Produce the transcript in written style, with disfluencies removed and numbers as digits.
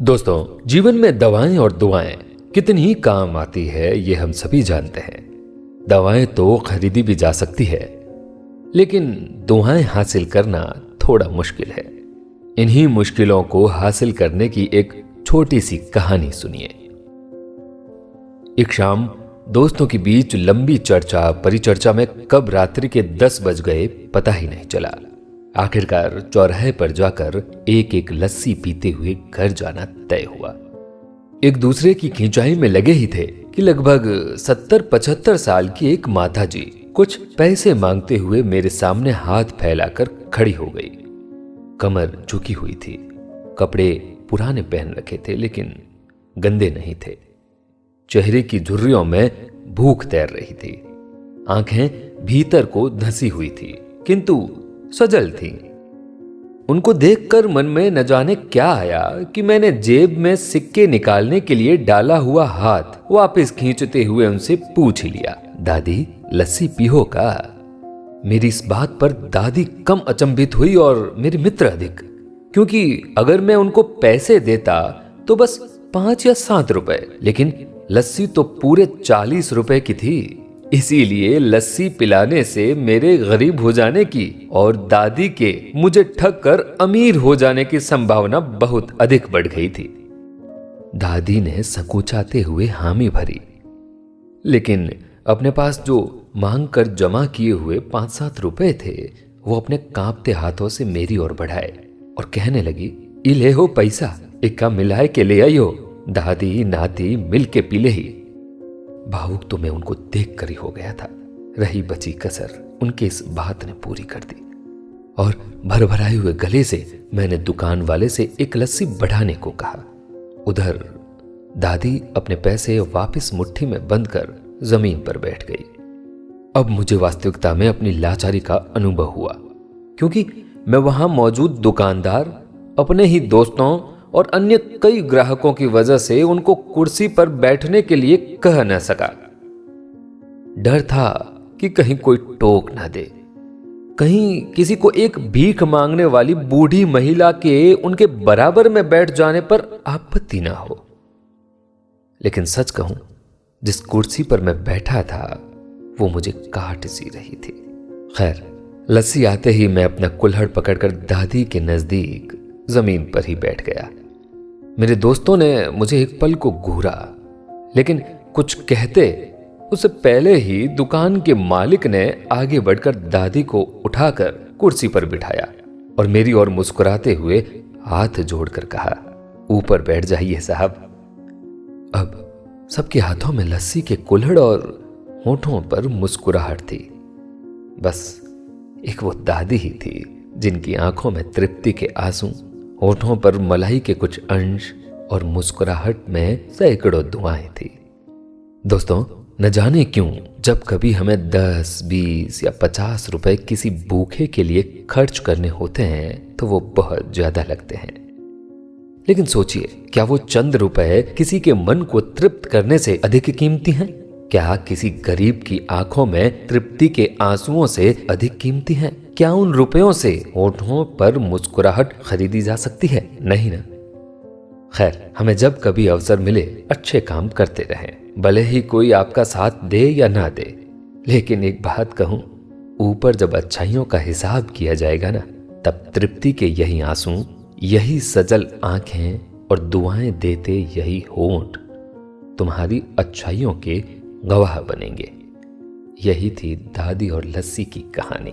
दोस्तों, जीवन में दवाएं और दुआएं कितनी ही काम आती है ये हम सभी जानते हैं। दवाएं तो खरीदी भी जा सकती है, लेकिन दुआएं हासिल करना थोड़ा मुश्किल है। इन्हीं मुश्किलों को हासिल करने की एक छोटी सी कहानी सुनिए। एक शाम दोस्तों के बीच लंबी चर्चा परिचर्चा में कब रात्रि के 10 बज गए पता ही नहीं चला। आखिरकार चौराहे पर जाकर एक एक लस्सी पीते हुए घर जाना तय हुआ। एक दूसरे की खिंचाई में लगे ही थे कि लगभग 70-75 साल की एक माता जी कुछ पैसे मांगते हुए मेरे सामने हाथ फैलाकर खड़ी हो गई। कमर झुकी हुई थी, कपड़े पुराने पहन रखे थे लेकिन गंदे नहीं थे। चेहरे की झुर्रियों में भूख तैर रही थी। आंखें भीतर को धंसी हुई थी किंतु सजल थी। उनको देखकर मन में न जाने क्या आया कि मैंने जेब में सिक्के निकालने के लिए डाला हुआ हाथ वापस खींचते हुए उनसे पूछ लिया, दादी लस्सी पीहो का? मेरी इस बात पर दादी कम अचंभित हुई और मेरे मित्र अधिक, क्योंकि अगर मैं उनको पैसे देता तो बस 5 या 7 रुपए, लेकिन लस्सी तो पूरे 40 रुपए की थी। इसीलिए लस्सी पिलाने से मेरे गरीब हो जाने की और दादी के मुझे ठग कर अमीर हो जाने की संभावना बहुत अधिक बढ़ गई थी। दादी ने संकोचाते हुए हामी भरी, लेकिन अपने पास जो मांग कर जमा किए हुए 5-7 रुपए थे वो अपने कांपते हाथों से मेरी ओर बढ़ाए और कहने लगी, इले हो पैसा, इक्का मिलाए के ले आइयो, दादी नाती मिल के पीले ही। भावुक तो मैं उनको देख कर ही हो गया था। रही बची कसर उनकी इस बात ने पूरी कर दी और भरभराए हुए गले से मैंने दुकान वाले से एक लस्सी बढ़ाने को कहा। उधर दादी अपने पैसे वापस मुट्ठी में बंद कर जमीन पर बैठ गई। अब मुझे वास्तविकता में अपनी लाचारी का अनुभव हुआ, क्योंकि मैं वहां मौजूद दुकानदार, अपने ही दोस्तों और अन्य कई ग्राहकों की वजह से उनको कुर्सी पर बैठने के लिए कह न सका। डर था कि कहीं कोई टोक ना दे, कहीं किसी को एक भीख मांगने वाली बूढ़ी महिला के उनके बराबर में बैठ जाने पर आपत्ति ना हो। लेकिन सच कहूं, जिस कुर्सी पर मैं बैठा था वो मुझे काट सी रही थी। खैर, लस्सी आते ही मैं अपना कुल्हड़ पकड़कर दादी के नजदीक जमीन पर ही बैठ गया। मेरे दोस्तों ने मुझे एक पल को घूरा, लेकिन कुछ कहते उससे पहले ही दुकान के मालिक ने आगे बढ़कर दादी को उठाकर कुर्सी पर बिठाया और मेरी ओर मुस्कुराते हुए हाथ जोड़कर कहा, ऊपर बैठ जाइए साहब। अब सबके हाथों में लस्सी के कुल्हड़ और होठों पर मुस्कुराहट थी। बस एक वो दादी ही थी जिनकी आंखों में तृप्ति के आंसू, होठों पर मलाई के कुछ अंश और मुस्कुराहट में सैकड़ों दुआएं थी। दोस्तों, न जाने क्यों जब कभी हमें 10, 20 या 50 रुपए किसी भूखे के लिए खर्च करने होते हैं तो वो बहुत ज्यादा लगते हैं। लेकिन सोचिए, क्या वो चंद रुपए किसी के मन को तृप्त करने से अधिक कीमती हैं? क्या किसी गरीब की आंखों में तृप्ति के आंसुओं से अधिक कीमती हैं? क्या उन रुपयों से होठों पर मुस्कुराहट खरीदी जा सकती है? नहीं ना। खैर, हमें जब कभी अवसर मिले अच्छे काम करते रहें, भले ही कोई आपका साथ दे या ना दे। लेकिन एक बात कहूं, ऊपर जब अच्छाइयों का हिसाब किया जाएगा ना, तब तृप्ति के यही आंसू, यही सजल आंखें और दुआएं देते यही होंठ तुम्हारी अच्छाइयों के गवाह बनेंगे। यही थी दादी और लस्सी की कहानी।